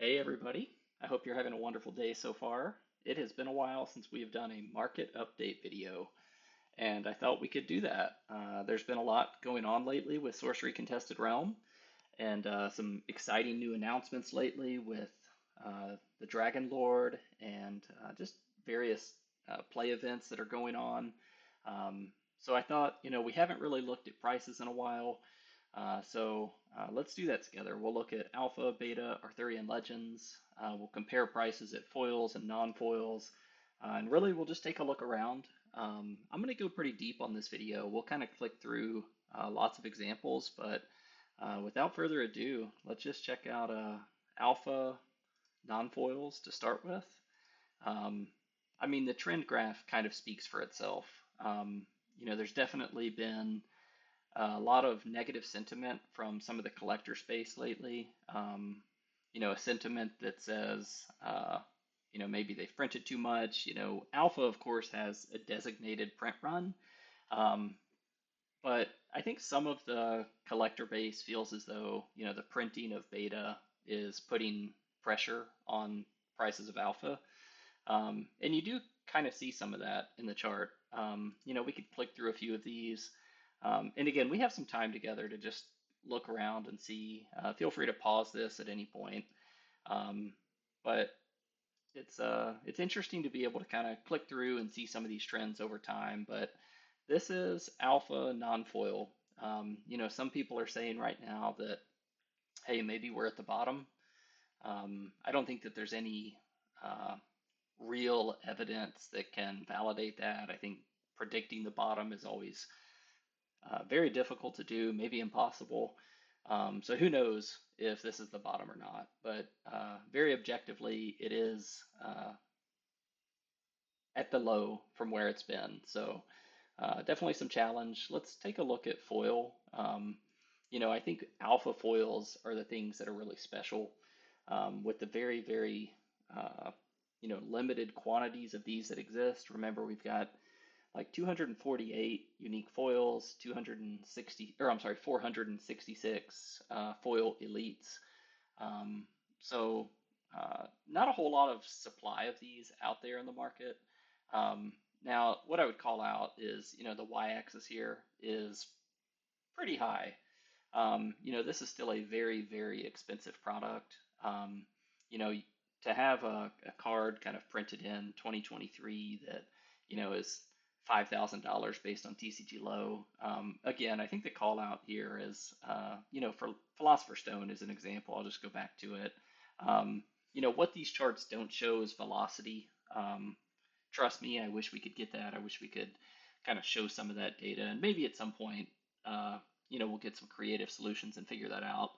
Hey everybody, I hope you're having a wonderful day so far. It has been a while since we have done a market update video, and I thought we could do that. There's been a lot going on lately with Sorcery Contested Realm, and some exciting new announcements lately with the Dragon Lord and just various play events that are going on. So I thought, we haven't really looked at prices in a while. Let's do that together. We'll look at alpha, beta, Arthurian Legends. We'll compare prices at foils and non-foils. And really, we'll just take a look around. I'm going to go pretty deep on this video. We'll kind of click through lots of examples, but without further ado, let's just check out alpha non-foils to start with. I mean, the trend graph kind of speaks for itself. There's definitely been a lot of negative sentiment from some of the collector space lately. A sentiment that says, maybe they've printed too much. Alpha, of course, has a designated print run. Um, but I think some of the collector base feels as though, the printing of beta is putting pressure on prices of alpha. And you do kind of see some of that in the chart. We could click through a few of these. And again, we have some time together to just look around and see. Feel free to pause this at any point. Um, but it's interesting to be able to kind of click through and see some of these trends over time. But this is alpha non-foil. Some people are saying right now that, hey, maybe we're at the bottom. I don't think that there's any real evidence that can validate that. I think predicting the bottom is always very difficult to do, maybe impossible. So who knows if this is the bottom or not? But very objectively, it is at the low from where it's been. So definitely some challenge. Let's take a look at foil. I think alpha foils are the things that are really special with the very, very limited quantities of these that exist. Remember, we've got like 248 unique foils, 260, or I'm sorry, 466 foil elites. Not a whole lot of supply of these out there in the market. Now, what I would call out is, the y-axis here is pretty high. This is still a very, very expensive product. You know, to have a card kind of printed in 2023 that, is $5,000 based on TCG low. Again, I think the call out here is, for Philosopher's Stone as an example, I'll just go back to it. What these charts don't show is velocity. Trust me, I wish we could get that. I wish we could kind of show some of that data. And maybe at some point, we'll get some creative solutions and figure that out.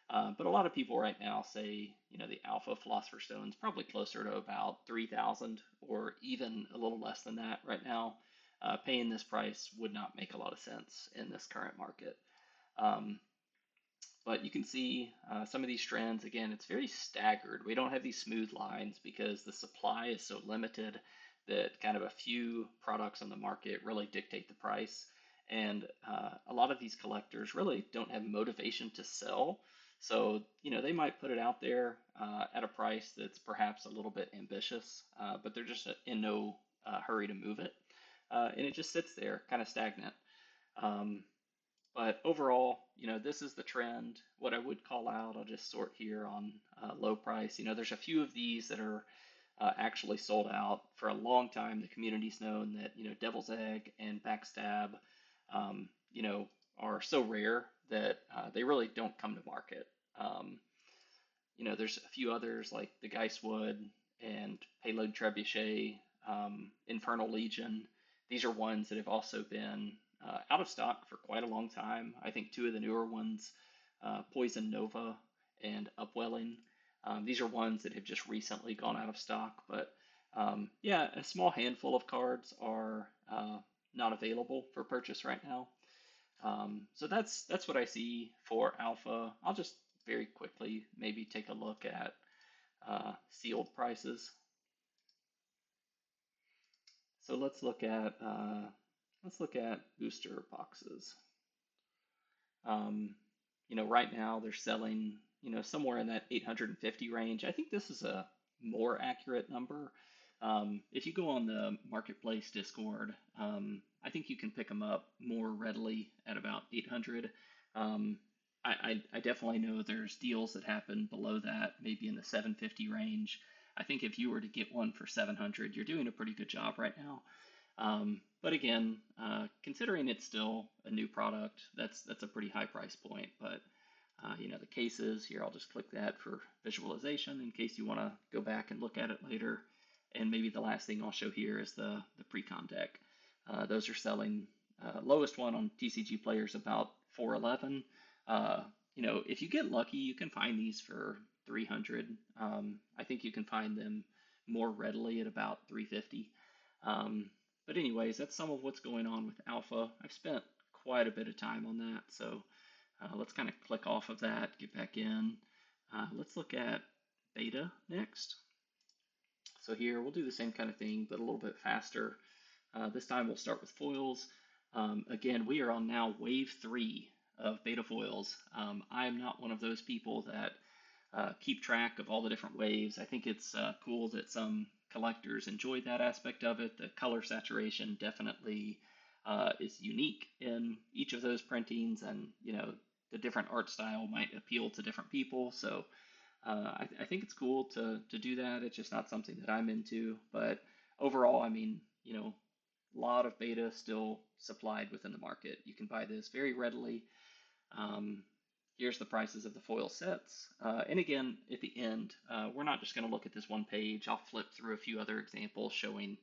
But a lot of people right now say, the alpha Philosopher's Stone is probably closer to about 3,000 or even a little less than that right now. Paying this price would not make a lot of sense in this current market. But you can see some of these trends. Again, it's very staggered. We don't have these smooth lines because the supply is so limited that kind of a few products on the market really dictate the price. And a lot of these collectors really don't have motivation to sell. So, they might put it out there at a price that's perhaps a little bit ambitious, but they're just in no hurry to move it. And it just sits there kind of stagnant. Um, but overall, this is the trend. What I would call out, I'll just sort here on low price. There's a few of these that are actually sold out for a long time. The community's known that, Devil's Egg and Backstab, are so rare that they really don't come to market. There's a few others like the Geistwood and Payload Trebuchet, Infernal Legion. These are ones that have also been out of stock for quite a long time. I think two of the newer ones, Poison Nova and Upwelling, these are ones that have just recently gone out of stock. But yeah, a small handful of cards are not available for purchase right now. So that's what I see for alpha. I'll just very quickly maybe take a look at sealed prices. So let's look at booster boxes. Right now they're selling somewhere in that 850 range. I think this is a more accurate number. If you go on the marketplace Discord, I think you can pick them up more readily at about 800. I definitely know there's deals that happen below that, maybe in the 750 range. I think if you were to get one for 700, you're doing a pretty good job right now. But again, considering it's still a new product, that's a pretty high price point. But the cases here, I'll just click that for visualization in case you want to go back and look at it later. And maybe the last thing I'll show here is the pre-con deck. Those are selling. Lowest one on TCG Players about 411. If you get lucky, you can find these for 300. I think you can find them more readily at about 350. But anyways, that's some of what's going on with alpha. I've spent quite a bit of time on that, so let's kind of click off of that, get back in. Let's look at beta next. So here we'll do the same kind of thing, but a little bit faster. This time we'll start with foils. Again, we are on now wave 3 of beta foils. I am not one of those people that keep track of all the different waves. I think it's cool that some collectors enjoy that aspect of it. The color saturation definitely is unique in each of those printings, and the different art style might appeal to different people. So I think it's cool to do that. It's just not something that I'm into. But overall, I mean, a lot of beta still supplied within the market. You can buy this very readily. Here's the prices of the foil sets. And again, at the end, we're not just going to look at this one page. I'll flip through a few other examples showing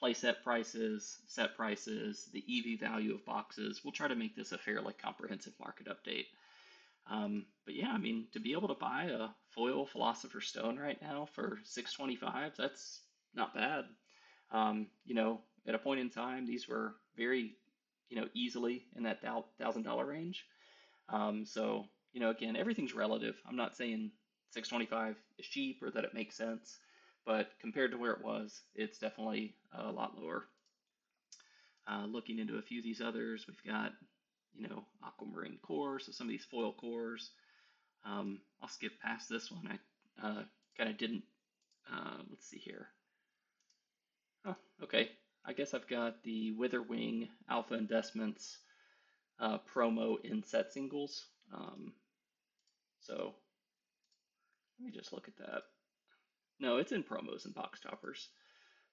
playset prices, set prices, the EV value of boxes. We'll try to make this a fairly comprehensive market update. But yeah, I mean, to be able to buy a foil Philosopher's Stone right now for $625, that's not bad. At a point in time, these were very, easily in that $1,000 range. So, again, everything's relative. I'm not saying 625 is cheap or that it makes sense, but compared to where it was, it's definitely a lot lower. Looking into a few of these others, we've got, aquamarine core, so some of these foil cores. I'll skip past this one. I kind of didn't, let's see here. Oh, okay. I guess I've got the Witherwing Alpha Investments promo in set singles. So let me just look at that. No, it's in promos and box toppers.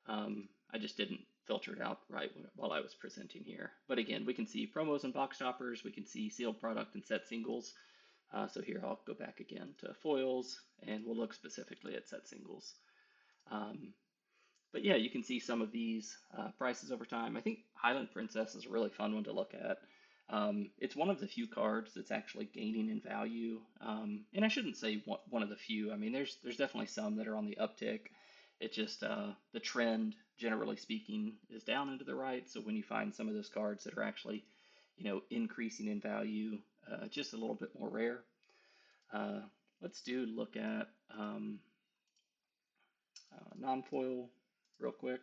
I just didn't filter it out right while I was presenting here. But again, we can see promos and box toppers. We can see sealed product and set singles. So here I'll go back again to foils, and we'll look specifically at set singles. But yeah, you can see some of these prices over time. I think Highland Princess is a really fun one to look at. It's one of the few cards that's actually gaining in value. And I shouldn't say one of the few. I mean, there's definitely some that are on the uptick. It just, the trend, generally speaking, is down and to the right. So when you find some of those cards that are actually, increasing in value, just a little bit more rare. Let's look at non-foil real quick.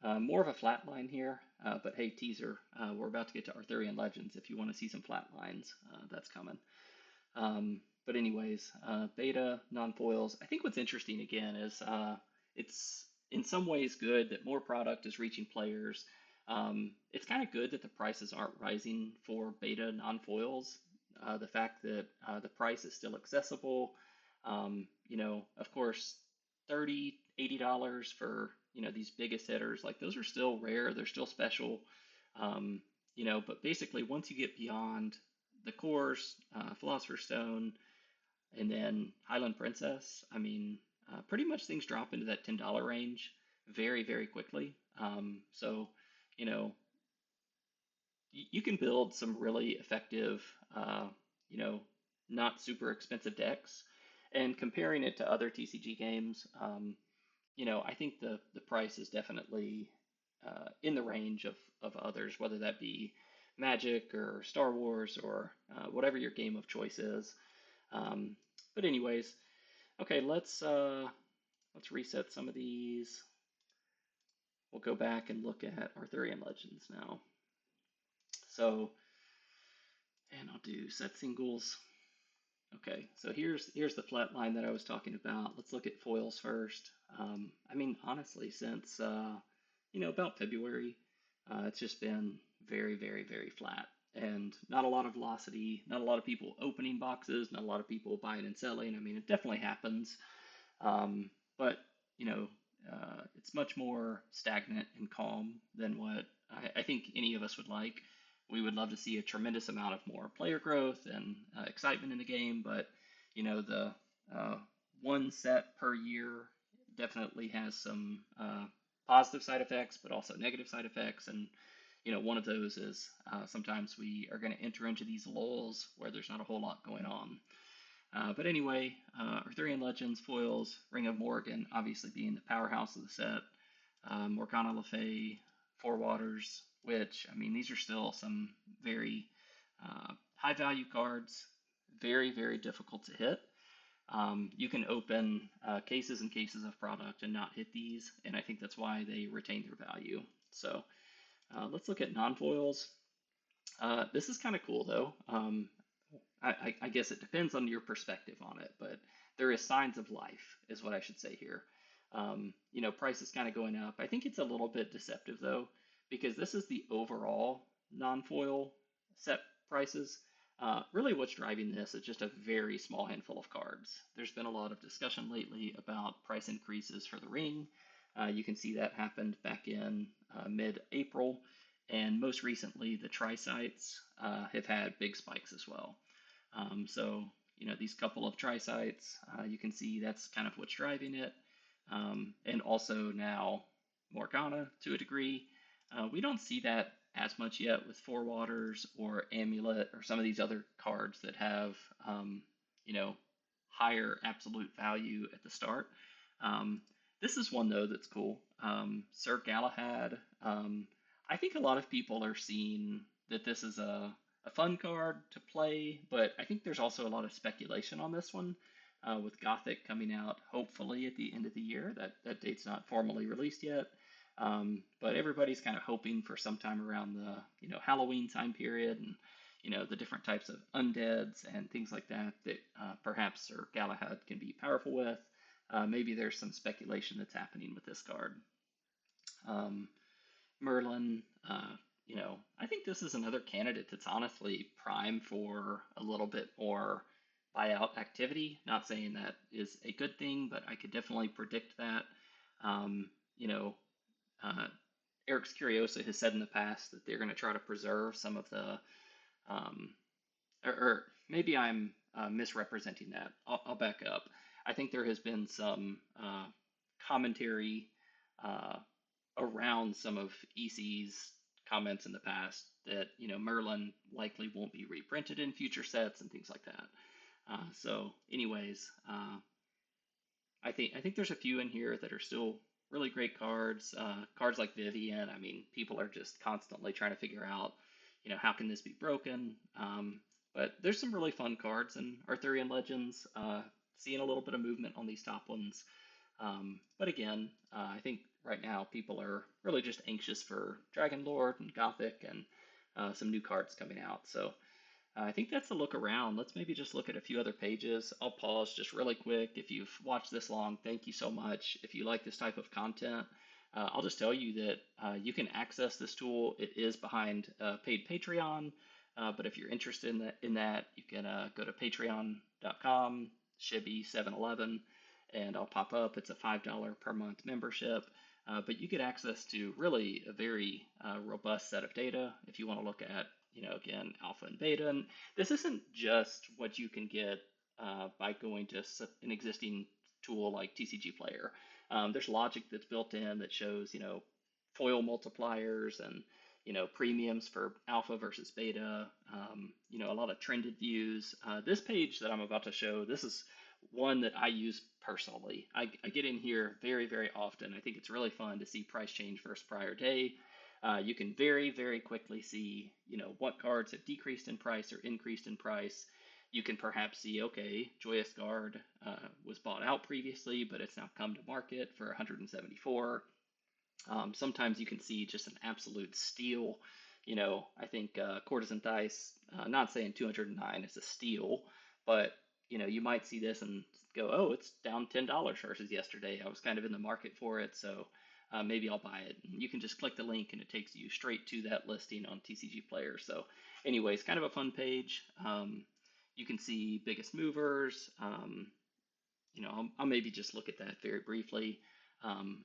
More of a flat line here, but hey, teaser, we're about to get to Arthurian Legends. If you want to see some flat lines, that's coming. But anyways, beta, non-foils. I think what's interesting again is it's in some ways good that more product is reaching players. It's kind of good that the prices aren't rising for beta non-foils. The fact that the price is still accessible. Of course, $30, $80 for these biggest hitters, like those are still rare, they're still special. But basically once you get beyond the cores, Philosopher's Stone, and then Highland Princess, I mean, pretty much things drop into that $10 range very, very quickly. So, you can build some really effective, not super expensive decks. And comparing it to other TCG games, I think the price is definitely in the range of others, whether that be Magic or Star Wars or whatever your game of choice is. But anyways, okay, let's reset some of these. We'll go back and look at Arthurian Legends now. So, and I'll do set singles. Okay, so here's the flat line that I was talking about. Let's look at foils first. I mean, honestly, since about February, it's just been very, very, very flat, and not a lot of velocity, not a lot of people opening boxes, not a lot of people buying and selling. I mean, it definitely happens, but you know, it's much more stagnant and calm than what I think any of us would like. We would love to see a tremendous amount of more player growth and excitement in the game, but the uh, one set per year definitely has some positive side effects, but also negative side effects. And one of those is sometimes we are going to enter into these lulls where there's not a whole lot going on. But anyway, Arthurian Legends, foils, Ring of Morgan, obviously being the powerhouse of the set. Morgana Le Fay, Four Waters, which, I mean, these are still some very high value cards, very, very difficult to hit. You can open cases and cases of product and not hit these, and I think that's why they retain their value. So let's look at non-foils. This is kind of cool though. I guess it depends on your perspective on it, but there is signs of life, is what I should say here. Price is kind of going up. I think it's a little bit deceptive though, because this is the overall non-foil set prices. Really, what's driving this is just a very small handful of cards. There's been a lot of discussion lately about price increases for the ring. You can see that happened back in mid-April, and most recently, the tri-sites have had big spikes as well. So these couple of tri-sites, you can see that's kind of what's driving it. And also now Morgana to a degree. We don't see that as much yet with Four Waters or Amulet or some of these other cards that have, you know, higher absolute value at the start. This is one though that's cool. Sir Galahad. I think a lot of people are seeing that this is a fun card to play, but I think there's also a lot of speculation on this one. With Gothic coming out hopefully at the end of the year. That date's not formally released yet, but everybody's kind of hoping for sometime around the Halloween time period, and the different types of undeads and things like that that perhaps Sir Galahad can be powerful with. Maybe there's some speculation that's happening with this card. Um, Merlin, I think this is another candidate that's honestly prime for a little bit more buyout activity. Not saying that is a good thing, but I could definitely predict that. Um, you know, uh, Eric's Curiosa has said in the past that they're going to try to preserve some of the, um, or maybe I'm misrepresenting that. I'll back up. I think there has been some commentary uh, around some of EC's comments in the past that Merlin likely won't be reprinted in future sets and things like that. So, anyways, I think there's a few in here that are still really great cards. Cards like Vivian. I mean, people are just constantly trying to figure out, how can this be broken? But there's some really fun cards in Arthurian Legends. Seeing a little bit of movement on these top ones. But again, I think right now people are really just anxious for Dragon Lord and Gothic and some new cards coming out. So I think that's a look around. Let's maybe just look at a few other pages. I'll pause just really quick. If you've watched this long, thank you so much. If you like this type of content, I'll just tell you that you can access this tool. It is behind paid Patreon, but if you're interested in that, you can go to patreon.com, Shibby711, and I'll pop up. It's a $5 per month membership. But you get access to really a very robust set of data if you want to look at, again, alpha and beta. And this isn't just what you can get by going to an existing tool like TCG Player. There's logic that's built in that shows, foil multipliers and, premiums for alpha versus beta, a lot of trended views. This page that I'm about to show, this is one that I use personally. I get in here very, very often. I think it's really fun to see price change versus prior day. You can very, very quickly see, what cards have decreased in price or increased in price. You can perhaps see, okay, Joyous Guard was bought out previously, but it's now come to market for 174. Sometimes you can see just an absolute steal. I think Courtesan Dice, not saying 209 is a steal, but you might see this and go, oh, it's down $10 versus yesterday. I was kind of in the market for it, so maybe I'll buy it. And you can just click the link and it takes you straight to that listing on TCG Player. So, anyways, kind of a fun page. You can see biggest movers. I'll maybe just look at that very briefly.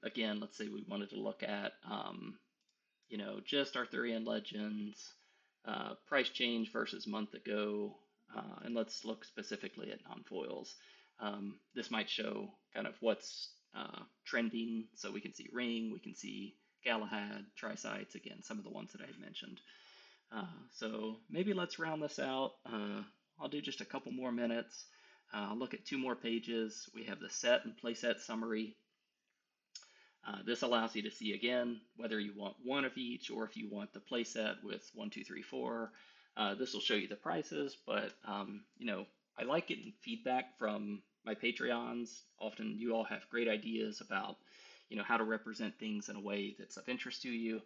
Again, let's say we wanted to look at, just Arthurian Legends, price change versus month ago, and let's look specifically at non-foils. This might show kind of what's trending, so we can see Ring, we can see Galahad, Tri-Sites, again, some of the ones that I had mentioned. So maybe let's round this out. I'll do just a couple more minutes. I'll look at two more pages. We have the set and playset summary. This allows you to see again whether you want one of each or if you want the playset with 1, 2, 3, 4. This will show you the prices, but I like getting feedback from my Patreons. Often you all have great ideas about how to represent things in a way that's of interest to you.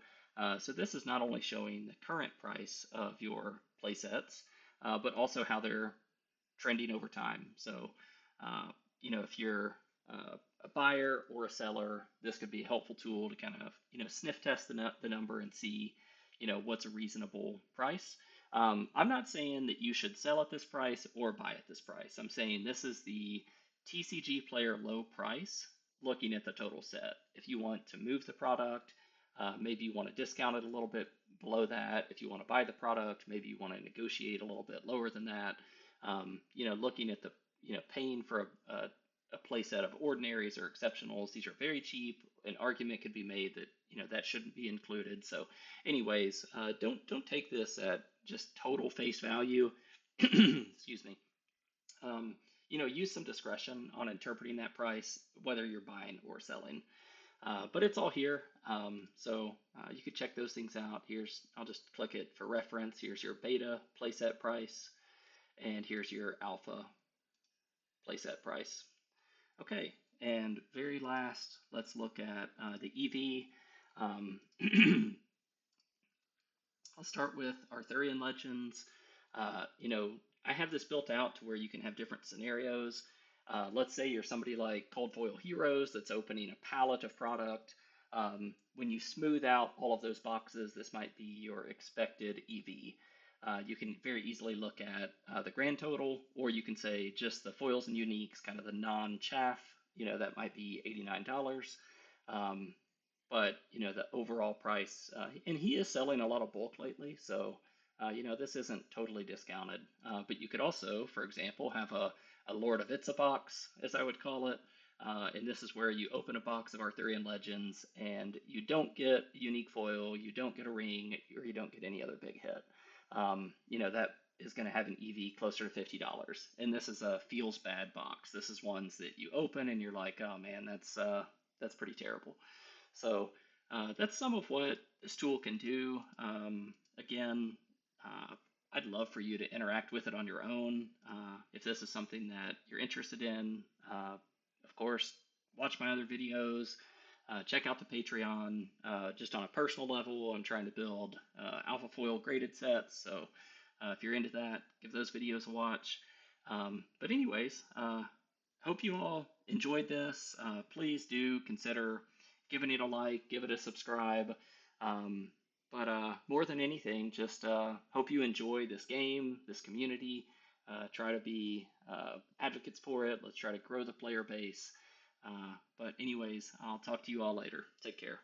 So this is not only showing the current price of your playsets, but also how they're trending over time. So, if you're a buyer or a seller, this could be a helpful tool to kind of, sniff test the number and see, what's a reasonable price. I'm not saying that you should sell at this price or buy at this price. I'm saying this is the TCG Player low price looking at the total set. If you want to move the product, maybe you want to discount it a little bit below that. If you want to buy the product, maybe you want to negotiate a little bit lower than that. Looking at the, paying for a play set of ordinaries or exceptionals, these are very cheap. An argument could be made that, that shouldn't be included. So anyways, don't take this at just total face value. Excuse me. Use some discretion on interpreting that price, whether you're buying or selling. But it's all here, so you could check those things out. I'll just click it for reference. Here's your beta playset price, and here's your alpha playset price. Okay, and very last, let's look at the EV. I'll start with Arthurian Legends. I have this built out to where you can have different scenarios. Let's say you're somebody like Cold Foil Heroes that's opening a pallet of product. When you smooth out all of those boxes, this might be your expected EV. You can very easily look at the grand total, or you can say just the foils and uniques, kind of the non-chaff, that might be $89. But the overall price, and he is selling a lot of bulk lately, so this isn't totally discounted. But you could also, for example, have a Lord of Itza box, as I would call it. And this is where you open a box of Arthurian Legends and you don't get a unique foil, you don't get a ring, or you don't get any other big hit. That is going to have an EV closer to $50. And this is a feels bad box. This is ones that you open and you're like, oh man, that's pretty terrible. So that's some of what this tool can do. Again, I'd love for you to interact with it on your own. If this is something that you're interested in, of course, watch my other videos. Check out the Patreon. Just on a personal level, I'm trying to build alpha foil graded sets. So if you're into that, give those videos a watch. But anyways, hope you all enjoyed this. Please do consider giving it a like, give it a subscribe. But more than anything, just hope you enjoy this game, this community. Try to be advocates for it. Let's try to grow the player base. But anyways, I'll talk to you all later. Take care.